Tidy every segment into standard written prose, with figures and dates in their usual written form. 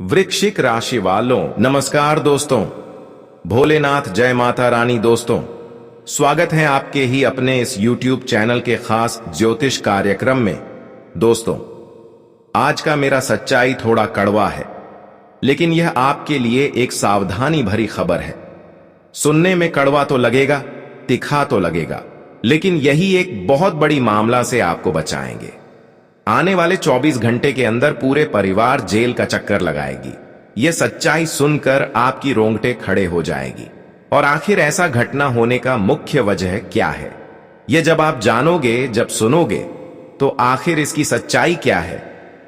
वृश्चिक राशि वालों नमस्कार दोस्तों। भोलेनाथ जय माता रानी। दोस्तों स्वागत है आपके ही अपने इस YouTube चैनल के खास ज्योतिष कार्यक्रम में। दोस्तों आज का मेरा सच्चाई थोड़ा कड़वा है, लेकिन यह आपके लिए एक सावधानी भरी खबर है। सुनने में कड़वा तो लगेगा, तिखा तो लगेगा, लेकिन यही एक बहुत बड़ी मामला से आपको बचाएंगे। आने वाले 24 घंटे के अंदर पूरे परिवार जेल का चक्कर लगाएगी। यह सच्चाई सुनकर आपकी रोंगटे खड़े हो जाएगी। और आखिर ऐसा घटना होने का मुख्य वजह क्या है, यह जब आप जानोगे, जब सुनोगे, तो आखिर इसकी सच्चाई क्या है,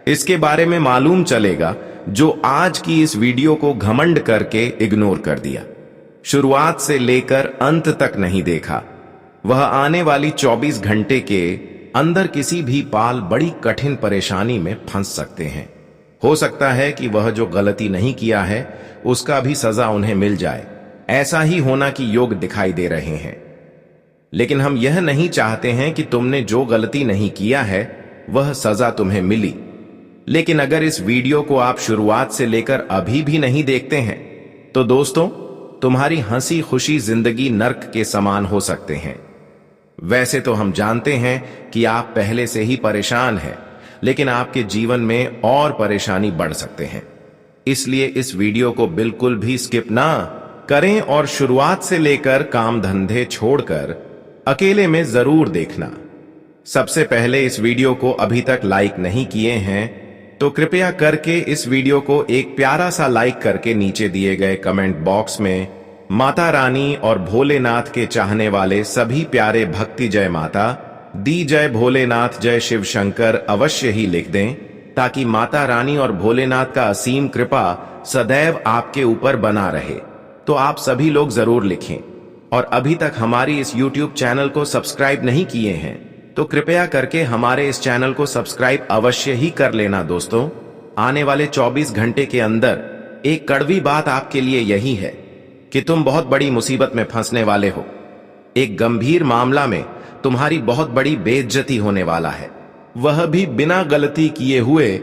इसके बारे में मालूम चलेगा। जो आज की इस वीडियो को घमंड करके इग्नोर कर दिया, शुरुआत से लेकर अंत तक नहीं देखा, वह आने वाली 24 घंटे के अंदर किसी भी पाल बड़ी कठिन परेशानी में फंस सकते हैं। हो सकता है कि वह जो गलती नहीं किया है उसका भी सजा उन्हें मिल जाए। ऐसा ही होना की योग दिखाई दे रहे हैं। लेकिन हम यह नहीं चाहते हैं कि तुमने जो गलती नहीं किया है वह सजा तुम्हें मिली। लेकिन अगर इस वीडियो को आप शुरुआत से लेकर अभी भी नहीं देखते हैं तो दोस्तों तुम्हारी हंसी खुशी जिंदगी नर्क के समान हो सकते हैं। वैसे तो हम जानते हैं कि आप पहले से ही परेशान हैं, लेकिन आपके जीवन में और परेशानी बढ़ सकते हैं। इसलिए इस वीडियो को बिल्कुल भी स्किप ना करें और शुरुआत से लेकर काम धंधे छोड़कर अकेले में जरूर देखना। सबसे पहले इस वीडियो को अभी तक लाइक नहीं किए हैं तो कृपया करके इस वीडियो को एक प्यारा सा लाइक करके नीचे दिए गए कमेंट बॉक्स में माता रानी और भोलेनाथ के चाहने वाले सभी प्यारे भक्ति जय माता दी, जय भोलेनाथ, जय शिव शंकर अवश्य ही लिख दें, ताकि माता रानी और भोलेनाथ का असीम कृपा सदैव आपके ऊपर बना रहे। तो आप सभी लोग जरूर लिखें। और अभी तक हमारी इस YouTube चैनल को सब्सक्राइब नहीं किए हैं तो कृपया करके हमारे इस चैनल को सब्सक्राइब अवश्य ही कर लेना। दोस्तों आने वाले 24 घंटे के अंदर एक कड़वी बात आपके लिए यही है कि तुम बहुत बड़ी मुसीबत में फंसने वाले हो। एक गंभीर मामला में तुम्हारी बहुत बड़ी बेइज्जती होने वाला है, वह भी बिना गलती किए हुए।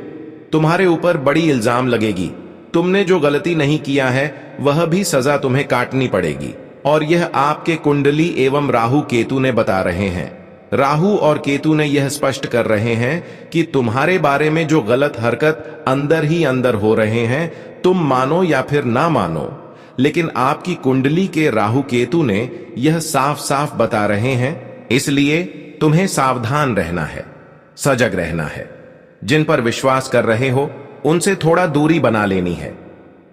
तुम्हारे ऊपर बड़ी इल्जाम लगेगी। तुमने जो गलती नहीं किया है वह भी सजा तुम्हें काटनी पड़ेगी। और यह आपके कुंडली एवं राहु केतु ने बता रहे हैं। राहु और केतु ने यह स्पष्ट कर रहे हैं कि तुम्हारे बारे में जो गलत हरकत अंदर ही अंदर हो रहे हैं, तुम मानो या फिर ना मानो, लेकिन आपकी कुंडली के राहु केतु ने यह साफ साफ बता रहे हैं। इसलिए तुम्हें सावधान रहना है, सजग रहना है। जिन पर विश्वास कर रहे हो उनसे थोड़ा दूरी बना लेनी है।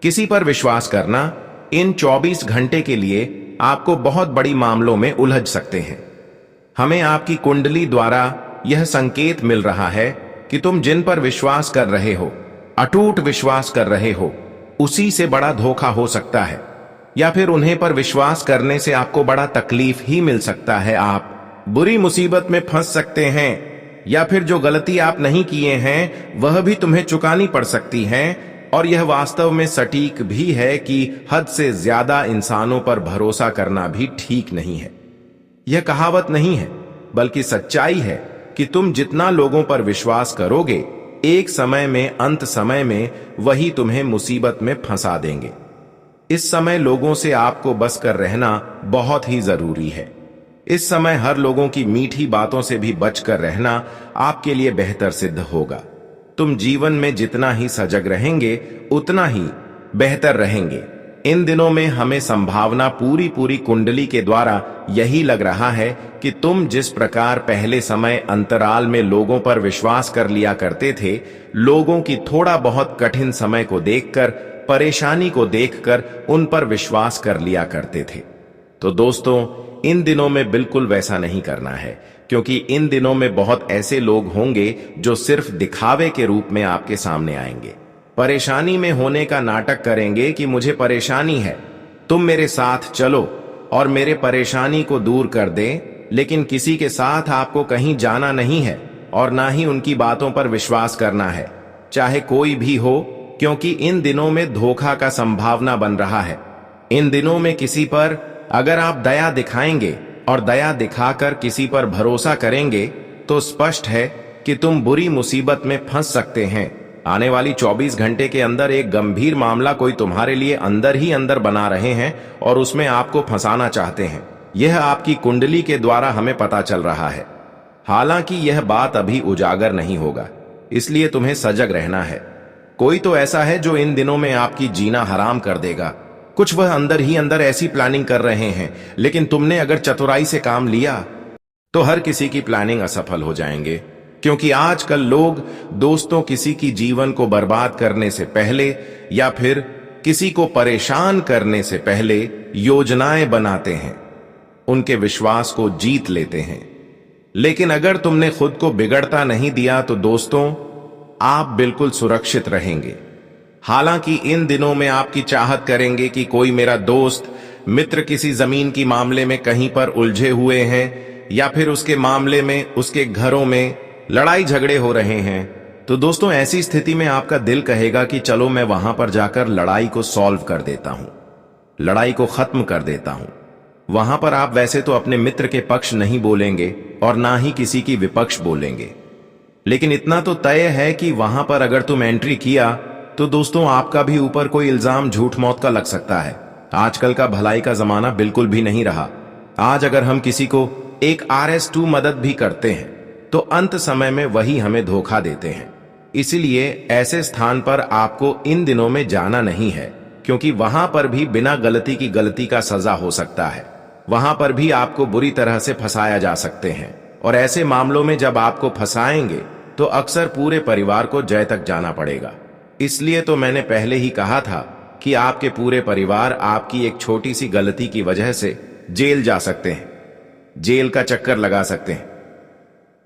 किसी पर विश्वास करना इन 24 घंटे के लिए आपको बहुत बड़ी मामलों में उलझ सकते हैं। हमें आपकी कुंडली द्वारा यह संकेत मिल रहा है कि तुम जिन पर विश्वास कर रहे हो, अटूट विश्वास कर रहे हो, उसी से बड़ा धोखा हो सकता है, या फिर उन्हें पर विश्वास करने से आपको बड़ा तकलीफ ही मिल सकता है। आप बुरी मुसीबत में फंस सकते हैं, या फिर जो गलती आप नहीं किए हैं वह भी तुम्हें चुकानी पड़ सकती है। और यह वास्तव में सटीक भी है कि हद से ज्यादा इंसानों पर भरोसा करना भी ठीक नहीं है। यह कहावत नहीं है, बल्कि सच्चाई है कि तुम जितना लोगों पर विश्वास करोगे, एक समय में, अंत समय में वही तुम्हें मुसीबत में फंसा देंगे। इस समय लोगों से आपको बच कर रहना बहुत ही जरूरी है। इस समय हर लोगों की मीठी बातों से भी बचकर रहना आपके लिए बेहतर सिद्ध होगा। तुम जीवन में जितना ही सजग रहेंगे उतना ही बेहतर रहेंगे। इन दिनों में हमें संभावना पूरी कुंडली के द्वारा यही लग रहा है कि तुम जिस प्रकार पहले समय अंतराल में लोगों पर विश्वास कर लिया करते थे, लोगों की थोड़ा बहुत कठिन समय को देखकर, परेशानी को देखकर उन पर विश्वास कर लिया करते थे, तो दोस्तों इन दिनों में बिल्कुल वैसा नहीं करना है। क्योंकि इन दिनों में बहुत ऐसे लोग होंगे जो सिर्फ दिखावे के रूप में आपके सामने आएंगे, परेशानी में होने का नाटक करेंगे कि मुझे परेशानी है, तुम मेरे साथ चलो और मेरे परेशानी को दूर कर दे। लेकिन किसी के साथ आपको कहीं जाना नहीं है और ना ही उनकी बातों पर विश्वास करना है, चाहे कोई भी हो, क्योंकि इन दिनों में धोखा का संभावना बन रहा है। इन दिनों में किसी पर अगर आप दया दिखाएंगे और दया दिखाकर किसी पर भरोसा करेंगे तो स्पष्ट है कि तुम बुरी मुसीबत में फंस सकते हैं। आने वाली 24 घंटे के अंदर एक गंभीर मामला कोई तुम्हारे लिए अंदर ही अंदर बना रहे हैं और उसमें आपको फंसाना चाहते हैं। यह आपकी कुंडली के द्वारा हमें पता चल रहा है। हालांकि यह बात अभी उजागर नहीं होगा, इसलिए तुम्हें सजग रहना है। कोई तो ऐसा है जो इन दिनों में आपकी जीना हराम कर देगा। कुछ वह अंदर ही अंदर ऐसी प्लानिंग कर रहे हैं, लेकिन तुमने अगर चतुराई से काम लिया तो हर किसी की प्लानिंग असफल हो जाएंगे। क्योंकि आजकल लोग दोस्तों किसी की जीवन को बर्बाद करने से पहले या फिर किसी को परेशान करने से पहले योजनाएं बनाते हैं, उनके विश्वास को जीत लेते हैं। लेकिन अगर तुमने खुद को बिगड़ता नहीं दिया तो दोस्तों आप बिल्कुल सुरक्षित रहेंगे। हालांकि इन दिनों में आपकी चाहत करेंगे कि कोई मेरा दोस्त मित्र किसी जमीन की मामले में कहीं पर उलझे हुए हैं या फिर उसके मामले में उसके घरों में लड़ाई झगड़े हो रहे हैं, तो दोस्तों ऐसी स्थिति में आपका दिल कहेगा कि चलो मैं वहां पर जाकर लड़ाई को सॉल्व कर देता हूं, लड़ाई को खत्म कर देता हूं। वहां पर आप वैसे तो अपने मित्र के पक्ष नहीं बोलेंगे और ना ही किसी की विपक्ष बोलेंगे, लेकिन इतना तो तय है कि वहां पर अगर तुम एंट्री किया तो दोस्तों आपका भी ऊपर कोई इल्जाम झूठ मौत का लग सकता है। आजकल का भलाई का जमाना बिल्कुल भी नहीं रहा। आज अगर हम किसी को एक RS2 मदद भी करते हैं तो अंत समय में वही हमें धोखा देते हैं। इसलिए ऐसे स्थान पर आपको इन दिनों में जाना नहीं है, क्योंकि वहां पर भी बिना गलती की गलती का सजा हो सकता है। वहां पर भी आपको बुरी तरह से फंसाया जा सकते हैं, और ऐसे मामलों में जब आपको फंसाएंगे तो अक्सर पूरे परिवार को जय तक जाना पड़ेगा। इसलिए तो मैंने पहले ही कहा था कि आपके पूरे परिवार आपकी एक छोटी सी गलती की वजह से जेल जा सकते हैं, जेल का चक्कर लगा सकते हैं।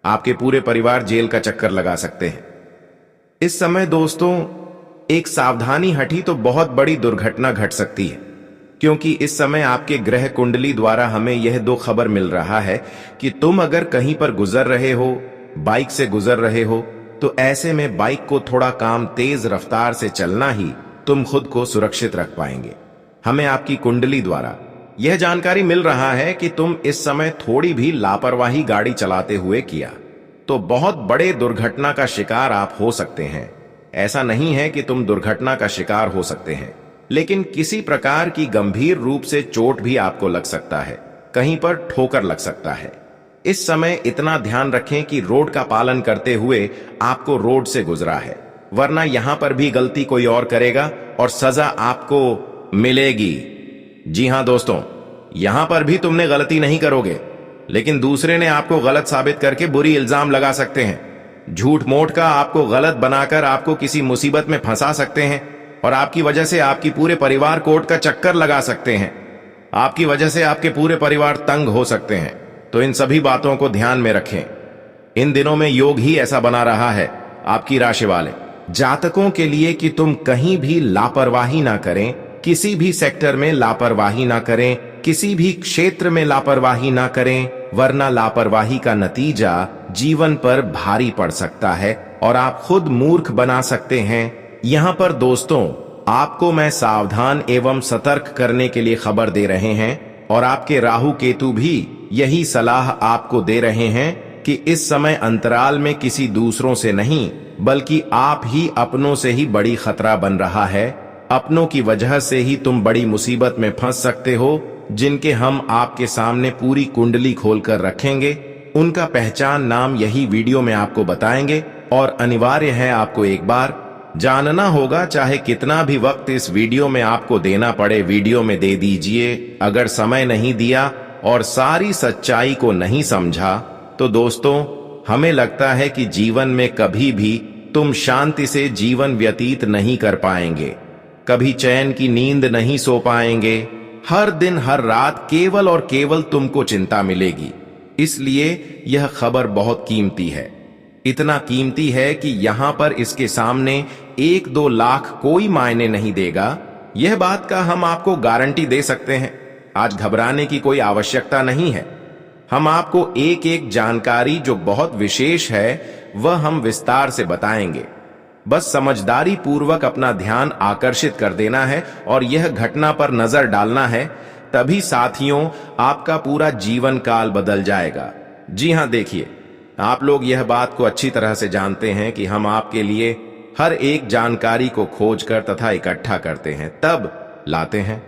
आपके पूरे परिवार जेल का चक्कर लगा सकते हैं। इस समय दोस्तों एक सावधानी हटी तो बहुत बड़ी दुर्घटना घट सकती है, क्योंकि इस समय आपके ग्रह कुंडली द्वारा हमें यह 2 खबर मिल रहा है कि तुम अगर कहीं पर गुजर रहे हो, बाइक से गुजर रहे हो, तो ऐसे में बाइक को थोड़ा काम तेज रफ्तार से चलना ही तुम खुद को सुरक्षित रख पाएंगे। हमें आपकी कुंडली द्वारा यह जानकारी मिल रहा है कि तुम इस समय थोड़ी भी लापरवाही गाड़ी चलाते हुए किया तो बहुत बड़े दुर्घटना का शिकार आप हो सकते हैं। ऐसा नहीं है कि तुम दुर्घटना का शिकार हो सकते हैं, लेकिन किसी प्रकार की गंभीर रूप से चोट भी आपको लग सकता है, कहीं पर ठोकर लग सकता है। इस समय इतना ध्यान रखें कि रोड का पालन करते हुए आपको रोड से गुजरा है, वरना यहां पर भी गलती कोई और करेगा और सजा आपको मिलेगी। जी हां दोस्तों, यहां पर भी तुमने गलती नहीं करोगे, लेकिन दूसरे ने आपको गलत साबित करके बुरी इल्जाम लगा सकते हैं। झूठ मूठ का आपको गलत बनाकर आपको किसी मुसीबत में फंसा सकते हैं, और आपकी वजह से आपकी पूरे परिवार कोर्ट का चक्कर लगा सकते हैं। आपकी वजह से आपके पूरे परिवार तंग हो सकते हैं। तो इन सभी बातों को ध्यान में रखें। इन दिनों में योग ही ऐसा बना रहा है आपकी राशि वाले जातकों के लिए कि तुम कहीं भी लापरवाही ना करें, किसी भी सेक्टर में लापरवाही ना करें, किसी भी क्षेत्र में लापरवाही ना करें, वरना लापरवाही का नतीजा जीवन पर भारी पड़ सकता है और आप खुद मूर्ख बना सकते हैं। यहां पर दोस्तों आपको मैं सावधान एवं सतर्क करने के लिए खबर दे रहे हैं, और आपके राहु केतु भी यही सलाह आपको दे रहे हैं कि इस समय अंतराल में किसी दूसरों से नहीं बल्कि आप ही अपनों से ही बड़ी खतरा बन रहा है। अपनों की वजह से ही तुम बड़ी मुसीबत में फंस सकते हो, जिनके हम आपके सामने पूरी कुंडली खोलकर रखेंगे। उनका पहचान नाम यही वीडियो में आपको बताएंगे, और अनिवार्य है आपको एक बार जानना होगा, चाहे कितना भी वक्त इस वीडियो में आपको देना पड़े वीडियो में दे दीजिए। अगर समय नहीं दिया और सारी सच्चाई को नहीं समझा तो दोस्तों हमें लगता है कि जीवन में कभी भी तुम शांति से जीवन व्यतीत नहीं कर पाएंगे, कभी चैन की नींद नहीं सो पाएंगे। हर दिन हर रात केवल और केवल तुमको चिंता मिलेगी। इसलिए यह खबर बहुत कीमती है, इतना कीमती है कि यहां पर इसके सामने 1-2 लाख कोई मायने नहीं देगा। यह बात का हम आपको गारंटी दे सकते हैं। आज घबराने की कोई आवश्यकता नहीं है। हम आपको एक एक जानकारी जो बहुत विशेष है वह हम विस्तार से बताएंगे। बस समझदारी पूर्वक अपना ध्यान आकर्षित कर देना है और यह घटना पर नजर डालना है, तभी साथियों आपका पूरा जीवन काल बदल जाएगा। जी हां, देखिए आप लोग यह बात को अच्छी तरह से जानते हैं कि हम आपके लिए हर एक जानकारी को खोजकर तथा इकट्ठा करते हैं, तब लाते हैं।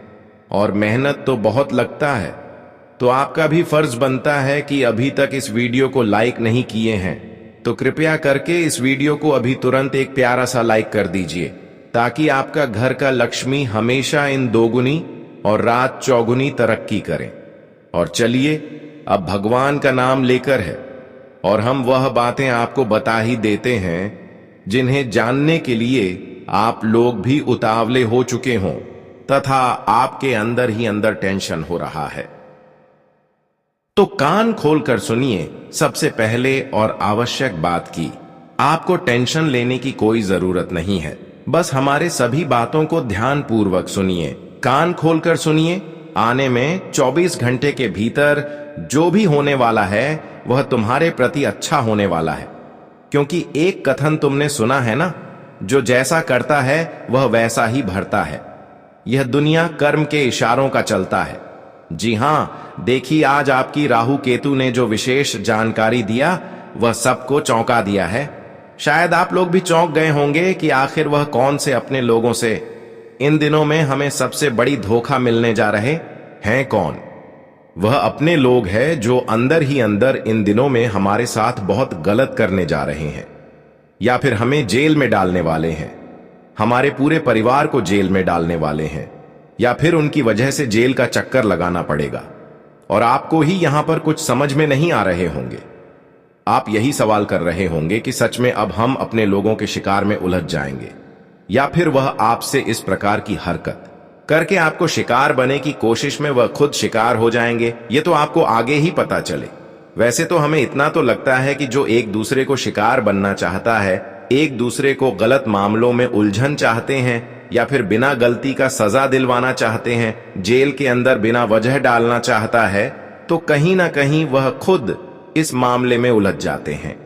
और मेहनत तो बहुत लगता है। तो आपका भी फर्ज बनता है कि अभी तक इस वीडियो को लाइक नहीं किए हैं तो कृपया करके इस वीडियो को अभी तुरंत एक प्यारा सा लाइक कर दीजिए, ताकि आपका घर का लक्ष्मी हमेशा इन दोगुनी और रात चौगुनी तरक्की करे। और चलिए, अब भगवान का नाम लेकर है और हम वह बातें आपको बता ही देते हैं जिन्हें जानने के लिए आप लोग भी उतावले हो चुके हों तथा आपके अंदर ही अंदर टेंशन हो रहा है। तो कान खोलकर सुनिए। सबसे पहले और आवश्यक बात की, आपको टेंशन लेने की कोई जरूरत नहीं है। बस हमारे सभी बातों को ध्यान पूर्वक सुनिए, कान खोलकर सुनिए। आने में 24 घंटे के भीतर जो भी होने वाला है वह तुम्हारे प्रति अच्छा होने वाला है। क्योंकि एक कथन तुमने सुना है ना, जो जैसा करता है वह वैसा ही भरता है। यह दुनिया कर्म के इशारों का चलता है। जी हां, देखिए आज आपकी राहु केतु ने जो विशेष जानकारी दिया वह सबको चौंका दिया है। शायद आप लोग भी चौंक गए होंगे कि आखिर वह कौन से अपने लोगों से इन दिनों में हमें सबसे बड़ी धोखा मिलने जा रहे हैं। कौन? वह अपने लोग हैं जो अंदर ही अंदर इन दिनों में हमारे साथ बहुत गलत करने जा रहे हैं, या फिर हमें जेल में डालने वाले हैं, हमारे पूरे परिवार को जेल में डालने वाले हैं, या फिर उनकी वजह से जेल का चक्कर लगाना पड़ेगा। और आपको ही यहां पर कुछ समझ में नहीं आ रहे होंगे। आप यही सवाल कर रहे होंगे कि सच में अब हम अपने लोगों के शिकार में उलझ जाएंगे, या फिर वह आपसे इस प्रकार की हरकत करके आपको शिकार बने की कोशिश में वह खुद शिकार हो जाएंगे। ये तो आपको आगे ही पता चले। वैसे तो हमें इतना तो लगता है कि जो एक दूसरे को शिकार बनना चाहता है, एक दूसरे को गलत मामलों में उलझन चाहते हैं, या फिर बिना गलती का सजा दिलवाना चाहते हैं, जेल के अंदर बिना वजह डालना चाहता है, तो कहीं ना कहीं वह खुद इस मामले में उलझ जाते हैं।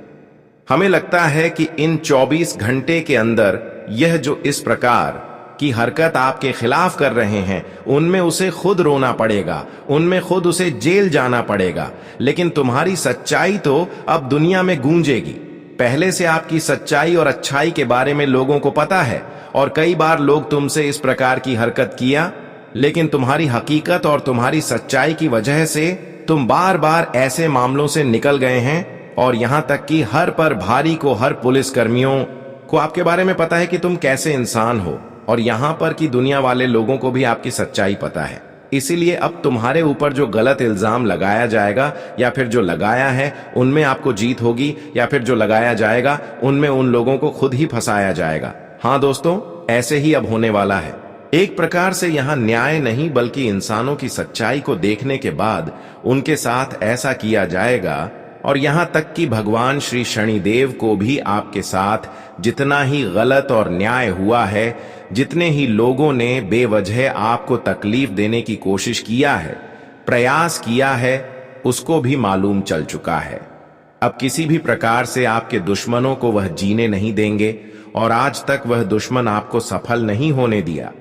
हमें लगता है कि इन 24 घंटे के अंदर यह जो इस प्रकार की हरकत आपके खिलाफ कर रहे हैं, उनमें उसे खुद रोना पड़ेगा, उनमें खुद उसे जेल जाना पड़ेगा। लेकिन तुम्हारी सच्चाई तो अब दुनिया में गूंजेगी। पहले से आपकी सच्चाई और अच्छाई के बारे में लोगों को पता है, और कई बार लोग तुमसे इस प्रकार की हरकत किया, लेकिन तुम्हारी हकीकत और तुम्हारी सच्चाई की वजह से तुम बार बार ऐसे मामलों से निकल गए हैं। और यहां तक कि हर पर भारी को, हर पुलिस कर्मियों को आपके बारे में पता है कि तुम कैसे इंसान हो, और यहां पर की दुनिया वाले लोगों को भी आपकी सच्चाई पता है। इसीलिए अब तुम्हारे ऊपर जो गलत इल्जाम लगाया जाएगा, या फिर जो लगाया है उनमें आपको जीत होगी, या फिर जो लगाया जाएगा उनमें उन लोगों को खुद ही फंसाया जाएगा। हाँ दोस्तों, ऐसे ही अब होने वाला है। एक प्रकार से यहां न्याय नहीं बल्कि इंसानों की सच्चाई को देखने के बाद उनके साथ ऐसा किया जाएगा। और यहां तक कि भगवान श्री शनिदेव को भी आपके साथ जितना ही गलत और न्याय हुआ है, जितने ही लोगों ने बेवजह आपको तकलीफ देने की कोशिश किया है, प्रयास किया है, उसको भी मालूम चल चुका है। अब किसी भी प्रकार से आपके दुश्मनों को वह जीने नहीं देंगे, और आज तक वह दुश्मन आपको सफल नहीं होने दिया।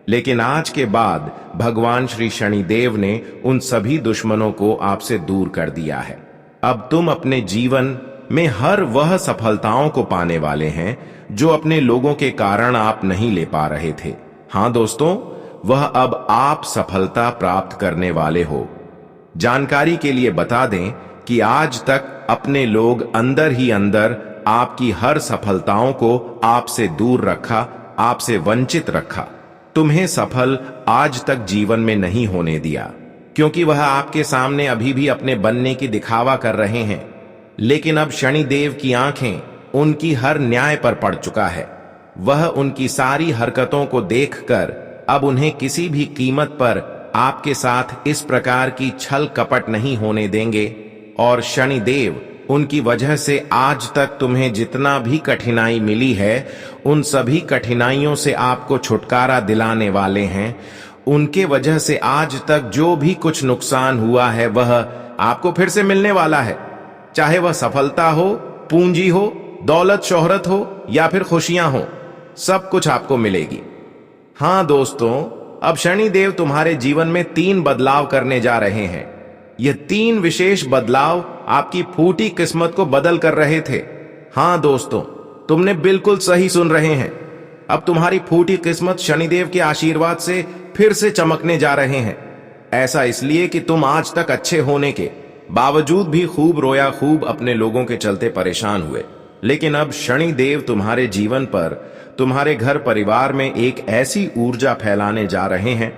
लेकिन आज के बाद भगवान श्री शनिदेव ने उन सभी दुश्मनों को आपसे दूर कर दिया है। अब तुम अपने जीवन में हर वह सफलताओं को पाने वाले हैं जो अपने लोगों के कारण आप नहीं ले पा रहे थे। हां दोस्तों, वह अब आप सफलता प्राप्त करने वाले हो। जानकारी के लिए बता दें कि आज तक अपने लोग अंदर ही अंदर आपकी हर सफलताओं को आपसे दूर रखा, आपसे वंचित रखा, तुम्हें सफल आज तक जीवन में नहीं होने दिया, क्योंकि वह आपके सामने अभी भी अपने बनने की दिखावा कर रहे हैं। लेकिन अब शनिदेव की आंखें उनकी हर न्याय पर पड़ चुका है। वह उनकी सारी हरकतों को देखकर अब उन्हें किसी भी कीमत पर आपके साथ इस प्रकार की छल कपट नहीं होने देंगे। और शनिदेव उनकी वजह से आज तक तुम्हें जितना भी कठिनाई मिली है, उन सभी कठिनाइयों से आपको छुटकारा दिलाने वाले हैं। उनके वजह से आज तक जो भी कुछ नुकसान हुआ है वह आपको फिर से मिलने वाला है। चाहे वह सफलता हो, पूंजी हो, दौलत शोहरत हो, या फिर खुशियां हो, सब कुछ आपको मिलेगी। हां दोस्तों, अब शनिदेव तुम्हारे जीवन में 3 बदलाव करने जा रहे हैं। ये 3 विशेष बदलाव आपकी फूटी किस्मत को बदल कर रहे थे। हां दोस्तों, तुमने बिल्कुल सही सुन रहे हैं। अब तुम्हारी फूटी किस्मत शनिदेव के आशीर्वाद से फिर से चमकने जा रहे हैं। ऐसा इसलिए कि तुम आज तक अच्छे होने के बावजूद भी खूब रोया, खूब अपने लोगों के चलते परेशान हुए। लेकिन अब शनिदेव तुम्हारे जीवन पर, तुम्हारे घर परिवार में एक ऐसी ऊर्जा फैलाने जा रहे हैं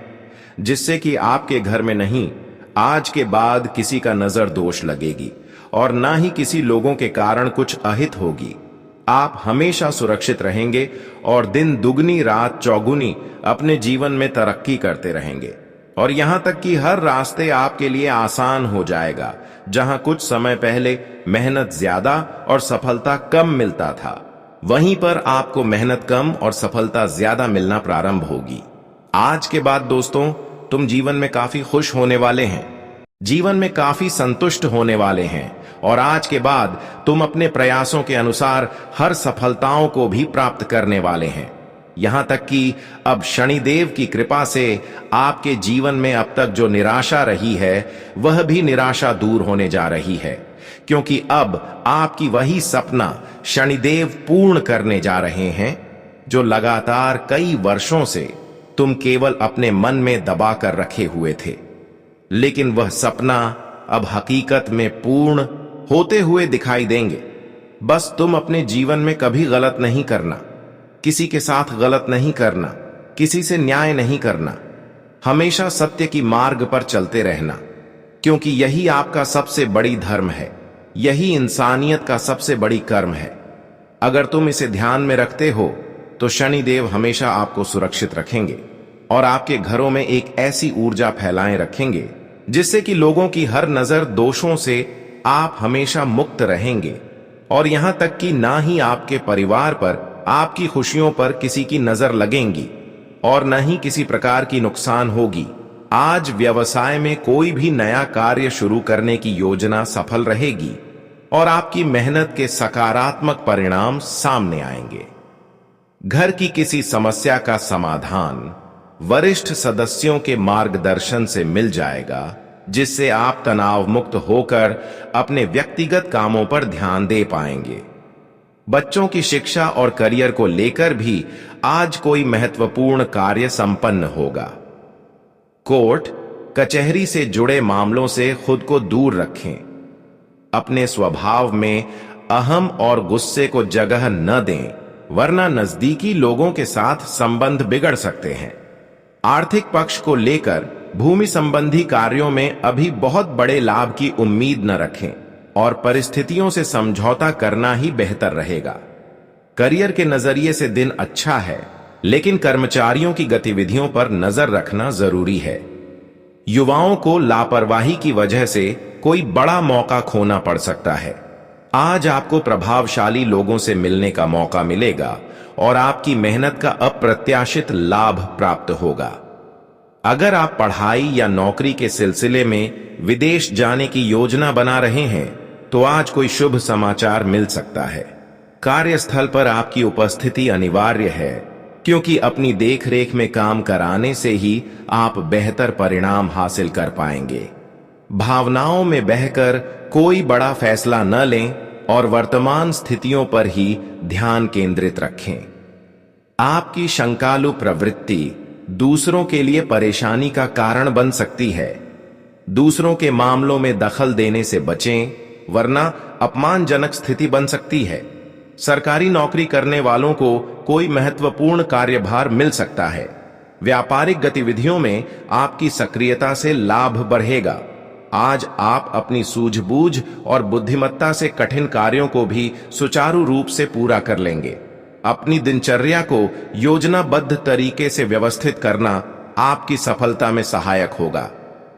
जिससे कि आपके घर में नहीं, आज के बाद किसी का नजर दोष लगेगी और ना ही किसी लोगों के कारण कुछ अहित होगी। आप हमेशा सुरक्षित रहेंगे और दिन दुगनी रात चौगुनी अपने जीवन में तरक्की करते रहेंगे। और यहां तक कि हर रास्ते आपके लिए आसान हो जाएगा। जहां कुछ समय पहले मेहनत ज्यादा और सफलता कम मिलता था, वहीं पर आपको मेहनत कम और सफलता ज्यादा मिलना प्रारंभ होगी। आज के बाद दोस्तों, तुम जीवन में काफी खुश होने वाले हैं, जीवन में काफी संतुष्ट होने वाले हैं और आज के बाद तुम अपने प्रयासों के अनुसार हर सफलताओं को भी प्राप्त करने वाले हैं। यहां तक कि अब शनिदेव की कृपा से आपके जीवन में अब तक जो निराशा रही है, वह भी निराशा दूर होने जा रही है, क्योंकि अब आपकी वही सपना शनिदेव पूर्ण करने जा रहे हैं जो लगातार कई वर्षों से तुम केवल अपने मन में दबा कर रखे हुए थे। लेकिन वह सपना अब हकीकत में पूर्ण होते हुए दिखाई देंगे। बस तुम अपने जीवन में कभी गलत नहीं करना, किसी के साथ गलत नहीं करना, किसी से न्याय नहीं करना, हमेशा सत्य की मार्ग पर चलते रहना, क्योंकि यही आपका सबसे बड़ी धर्म है, यही इंसानियत का सबसे बड़ी कर्म है। अगर तुम इसे ध्यान में रखते हो तो शनिदेव हमेशा आपको सुरक्षित रखेंगे और आपके घरों में एक ऐसी ऊर्जा फैलाए रखेंगे जिससे कि लोगों की हर नजर दोषों से आप हमेशा मुक्त रहेंगे। और यहां तक कि ना ही आपके परिवार पर, आपकी खुशियों पर किसी की नजर लगेंगी और न ही किसी प्रकार की नुकसान होगी। आज व्यवसाय में कोई भी नया कार्य शुरू करने की योजना सफल रहेगी और आपकी मेहनत के सकारात्मक परिणाम सामने आएंगे। घर की किसी समस्या का समाधान वरिष्ठ सदस्यों के मार्गदर्शन से मिल जाएगा, जिससे आप तनाव मुक्त होकर अपने व्यक्तिगत कामों पर ध्यान दे पाएंगे। बच्चों की शिक्षा और करियर को लेकर भी आज कोई महत्वपूर्ण कार्य संपन्न होगा। कोर्ट कचहरी से जुड़े मामलों से खुद को दूर रखें। अपने स्वभाव में अहम और गुस्से को जगह न दें, वरना नजदीकी लोगों के साथ संबंध बिगड़ सकते हैं। आर्थिक पक्ष को लेकर भूमि संबंधी कार्यों में अभी बहुत बड़े लाभ की उम्मीद न रखें और परिस्थितियों से समझौता करना ही बेहतर रहेगा। करियर के नजरिए से दिन अच्छा है, लेकिन कर्मचारियों की गतिविधियों पर नजर रखना जरूरी है। युवाओं को लापरवाही की वजह से कोई बड़ा मौका खोना पड़ सकता है। आज आपको प्रभावशाली लोगों से मिलने का मौका मिलेगा और आपकी मेहनत का अप्रत्याशित लाभ प्राप्त होगा। अगर आप पढ़ाई या नौकरी के सिलसिले में विदेश जाने की योजना बना रहे हैं, तो आज कोई शुभ समाचार मिल सकता है। कार्यस्थल पर आपकी उपस्थिति अनिवार्य है, क्योंकि अपनी देखरेख में काम कराने से ही आप बेहतर परिणाम हासिल कर पाएंगे। भावनाओं में बहकर कोई बड़ा फैसला न लें और वर्तमान स्थितियों पर ही ध्यान केंद्रित रखें। आपकी शंकालु प्रवृत्ति दूसरों के लिए परेशानी का कारण बन सकती है। दूसरों के मामलों में दखल देने से बचें, वरना अपमानजनक स्थिति बन सकती है। सरकारी नौकरी करने वालों को कोई महत्वपूर्ण कार्यभार मिल सकता है। व्यापारिक गतिविधियों में आपकी सक्रियता से लाभ बढ़ेगा। आज आप अपनी सूझबूझ और बुद्धिमत्ता से कठिन कार्यों को भी सुचारू रूप से पूरा कर लेंगे। अपनी दिनचर्या को योजनाबद्ध तरीके से व्यवस्थित करना आपकी सफलता में सहायक होगा।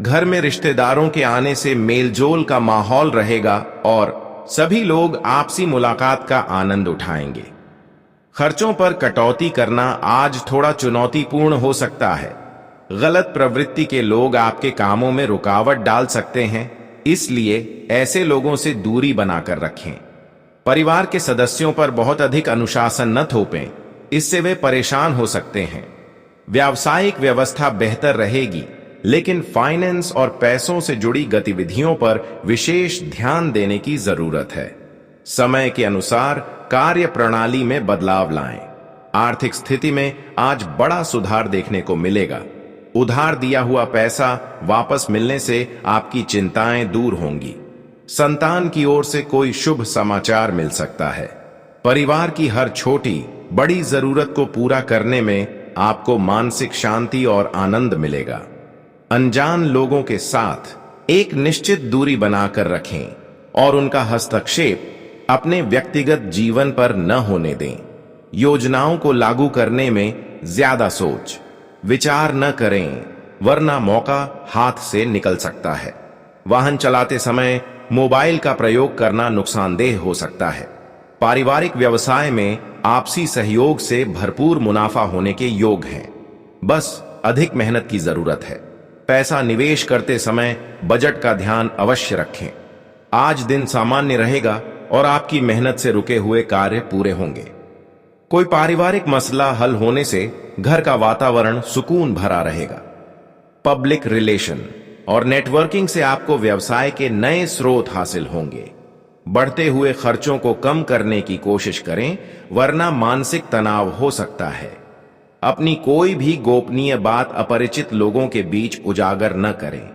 घर में रिश्तेदारों के आने से मेलजोल का माहौल रहेगा और सभी लोग आपसी मुलाकात का आनंद उठाएंगे। खर्चों पर कटौती करना आज थोड़ा चुनौतीपूर्ण हो सकता है। गलत प्रवृत्ति के लोग आपके कामों में रुकावट डाल सकते हैं, इसलिए ऐसे लोगों से दूरी बनाकर रखें। परिवार के सदस्यों पर बहुत अधिक अनुशासन न थोपें, इससे वे परेशान हो सकते हैं। व्यावसायिक व्यवस्था बेहतर रहेगी, लेकिन फाइनेंस और पैसों से जुड़ी गतिविधियों पर विशेष ध्यान देने की जरूरत है। समय के अनुसार कार्य प्रणाली में बदलाव लाएं। आर्थिक स्थिति में आज बड़ा सुधार देखने को मिलेगा। उधार दिया हुआ पैसा वापस मिलने से आपकी चिंताएं दूर होंगी। संतान की ओर से कोई शुभ समाचार मिल सकता है। परिवार की हर छोटी बड़ी जरूरत को पूरा करने में आपको मानसिक शांति और आनंद मिलेगा। अनजान लोगों के साथ एक निश्चित दूरी बनाकर रखें और उनका हस्तक्षेप अपने व्यक्तिगत जीवन पर न होने दें। योजनाओं को लागू करने में ज्यादा सोच विचार न करें, वरना मौका हाथ से निकल सकता है। वाहन चलाते समय मोबाइल का प्रयोग करना नुकसानदेह हो सकता है। पारिवारिक व्यवसाय में आपसी सहयोग से भरपूर मुनाफा होने के योग हैं। बस अधिक मेहनत की जरूरत है। पैसा निवेश करते समय बजट का ध्यान अवश्य रखें। आज दिन सामान्य रहेगा और आपकी मेहनत से रुके हुए कार्य पूरे होंगे। कोई पारिवारिक मसला हल होने से घर का वातावरण सुकून भरा रहेगा। पब्लिक रिलेशन और नेटवर्किंग से आपको व्यवसाय के नए स्रोत हासिल होंगे। बढ़ते हुए खर्चों को कम करने की कोशिश करें, वरना मानसिक तनाव हो सकता है। अपनी कोई भी गोपनीय बात अपरिचित लोगों के बीच उजागर न करें।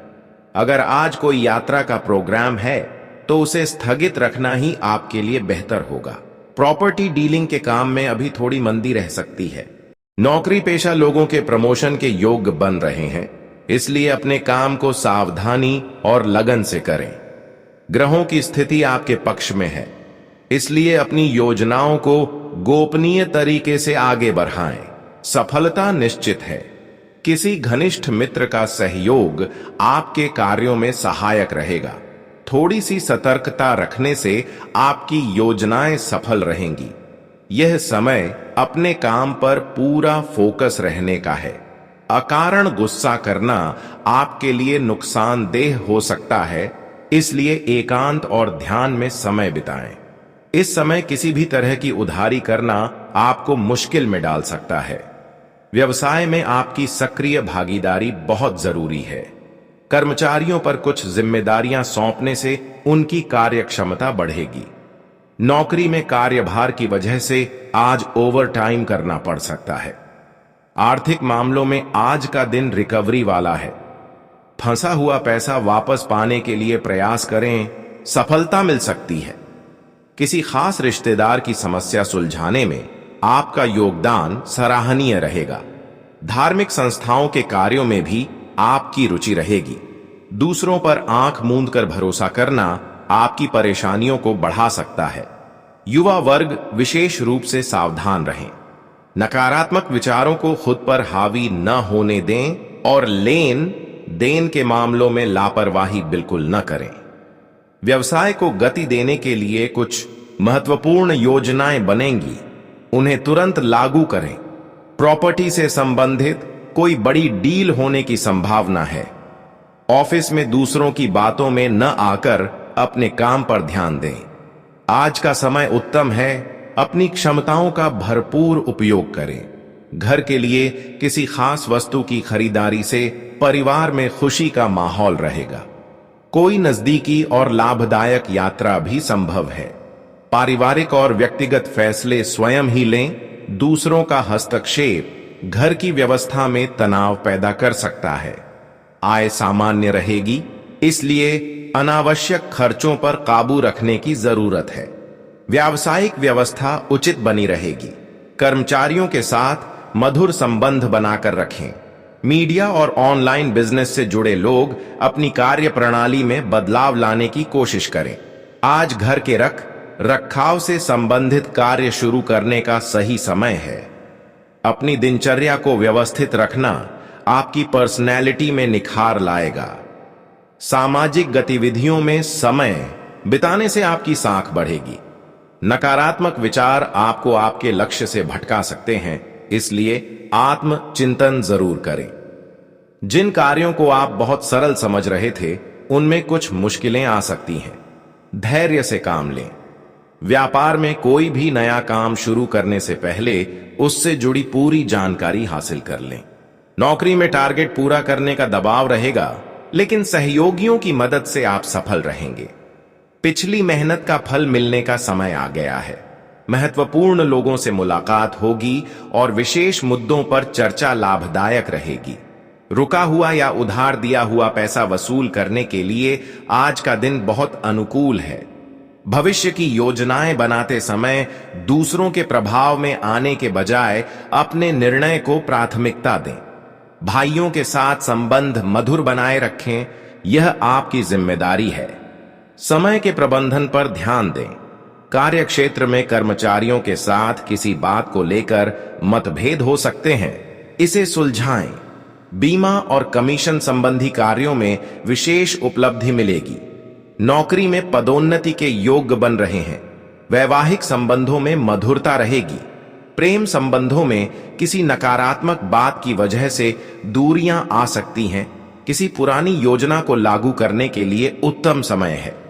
अगर आज कोई यात्रा का प्रोग्राम है तो उसे स्थगित रखना ही आपके लिए बेहतर होगा। प्रॉपर्टी डीलिंग के काम में अभी थोड़ी मंदी रह सकती है। नौकरी पेशा लोगों के प्रमोशन के योग बन रहे हैं, इसलिए अपने काम को सावधानी और लगन से करें। ग्रहों की स्थिति आपके पक्ष में है, इसलिए अपनी योजनाओं को गोपनीय तरीके से आगे बढ़ाएं। सफलता निश्चित है। किसी घनिष्ठ मित्र का सहयोग आपके कार्यों में सहायक रहेगा। थोड़ी सी सतर्कता रखने से आपकी योजनाएं सफल रहेंगी। यह समय अपने काम पर पूरा फोकस रहने का है। अकारण गुस्सा करना आपके लिए नुकसानदेह हो सकता है, इसलिए एकांत और ध्यान में समय बिताएं। इस समय किसी भी तरह की उधारी करना आपको मुश्किल में डाल सकता है। व्यवसाय में आपकी सक्रिय भागीदारी बहुत जरूरी है। कर्मचारियों पर कुछ जिम्मेदारियां सौंपने से उनकी कार्यक्षमता बढ़ेगी। नौकरी में कार्यभार की वजह से आज ओवरटाइम करना पड़ सकता है। आर्थिक मामलों में आज का दिन रिकवरी वाला है। फंसा हुआ पैसा वापस पाने के लिए प्रयास करें, सफलता मिल सकती है। किसी खास रिश्तेदार की समस्या सुलझाने में आपका योगदान सराहनीय रहेगा। धार्मिक संस्थाओं के कार्यों में भी आपकी रुचि रहेगी। दूसरों पर आंख मूंद कर भरोसा करना आपकी परेशानियों को बढ़ा सकता है। युवा वर्ग विशेष रूप से सावधान रहें। नकारात्मक विचारों को खुद पर हावी न होने दें और लेन देन के मामलों में लापरवाही बिल्कुल न करें। व्यवसाय को गति देने के लिए कुछ महत्वपूर्ण योजनाएं बनेंगी, उन्हें तुरंत लागू करें। प्रॉपर्टी से संबंधित कोई बड़ी डील होने की संभावना है। ऑफिस में दूसरों की बातों में न आकर अपने काम पर ध्यान दें। आज का समय उत्तम है, अपनी क्षमताओं का भरपूर उपयोग करें। घर के लिए किसी खास वस्तु की खरीदारी से परिवार में खुशी का माहौल रहेगा। कोई नजदीकी और लाभदायक यात्रा भी संभव है। पारिवारिक और व्यक्तिगत फैसले स्वयं ही लें। दूसरों का हस्तक्षेप घर की व्यवस्था में तनाव पैदा कर सकता है। आय सामान्य रहेगी, इसलिए अनावश्यक खर्चों पर काबू रखने की जरूरत है। व्यावसायिक व्यवस्था उचित बनी रहेगी। कर्मचारियों के साथ मधुर संबंध बनाकर रखें। मीडिया और ऑनलाइन बिजनेस से जुड़े लोग अपनी कार्य प्रणाली में बदलाव लाने की कोशिश करें। आज घर के रखाव से संबंधित कार्य शुरू करने का सही समय है। अपनी दिनचर्या को व्यवस्थित रखना आपकी पर्सनैलिटी में निखार लाएगा। सामाजिक गतिविधियों में समय बिताने से आपकी साख बढ़ेगी। नकारात्मक विचार आपको आपके लक्ष्य से भटका सकते हैं, इसलिए आत्मचिंतन जरूर करें। जिन कार्यों को आप बहुत सरल समझ रहे थे, उनमें कुछ मुश्किलें आ सकती हैं। धैर्य से काम लें। व्यापार में कोई भी नया काम शुरू करने से पहले उससे जुड़ी पूरी जानकारी हासिल कर लें। नौकरी में टारगेट पूरा करने का दबाव रहेगा, लेकिन सहयोगियों की मदद से आप सफल रहेंगे। पिछली मेहनत का फल मिलने का समय आ गया है। महत्वपूर्ण लोगों से मुलाकात होगी और विशेष मुद्दों पर चर्चा लाभदायक रहेगी। रुका हुआ या उधार दिया हुआ पैसा वसूल करने के लिए आज का दिन बहुत अनुकूल है। भविष्य की योजनाएं बनाते समय दूसरों के प्रभाव में आने के बजाय अपने निर्णय को प्राथमिकता दें। भाइयों के साथ संबंध मधुर बनाए रखें, यह आपकी जिम्मेदारी है। समय के प्रबंधन पर ध्यान दें। कार्य क्षेत्र में कर्मचारियों के साथ किसी बात को लेकर मतभेद हो सकते हैं, इसे सुलझाएं। बीमा और कमीशन संबंधी कार्यों में विशेष उपलब्धि मिलेगी। नौकरी में पदोन्नति के योग्य बन रहे हैं। वैवाहिक संबंधों में मधुरता रहेगी। प्रेम संबंधों में किसी नकारात्मक बात की वजह से दूरियां आ सकती हैं। किसी पुरानी योजना को लागू करने के लिए उत्तम समय है।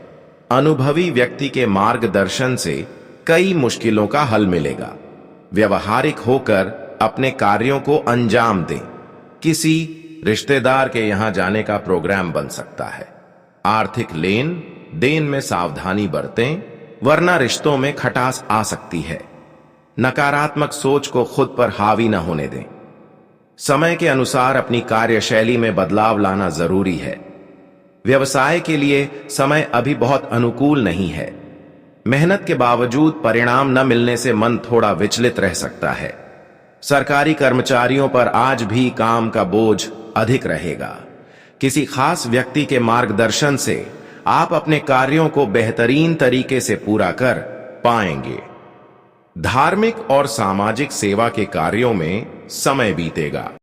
अनुभवी व्यक्ति के मार्गदर्शन से कई मुश्किलों का हल मिलेगा। व्यवहारिक होकर अपने कार्यों को अंजाम दें। किसी रिश्तेदार के यहां जाने का प्रोग्राम बन सकता है। आर्थिक लेन देन में सावधानी बरतें, वरना रिश्तों में खटास आ सकती है। नकारात्मक सोच को खुद पर हावी न होने दें। समय के अनुसार अपनी कार्यशैली में बदलाव लाना जरूरी है। व्यवसाय के लिए समय अभी बहुत अनुकूल नहीं है। मेहनत के बावजूद परिणाम न मिलने से मन थोड़ा विचलित रह सकता है। सरकारी कर्मचारियों पर आज भी काम का बोझ अधिक रहेगा। किसी खास व्यक्ति के मार्गदर्शन से आप अपने कार्यों को बेहतरीन तरीके से पूरा कर पाएंगे। धार्मिक और सामाजिक सेवा के कार्यों में समय बीतेगा।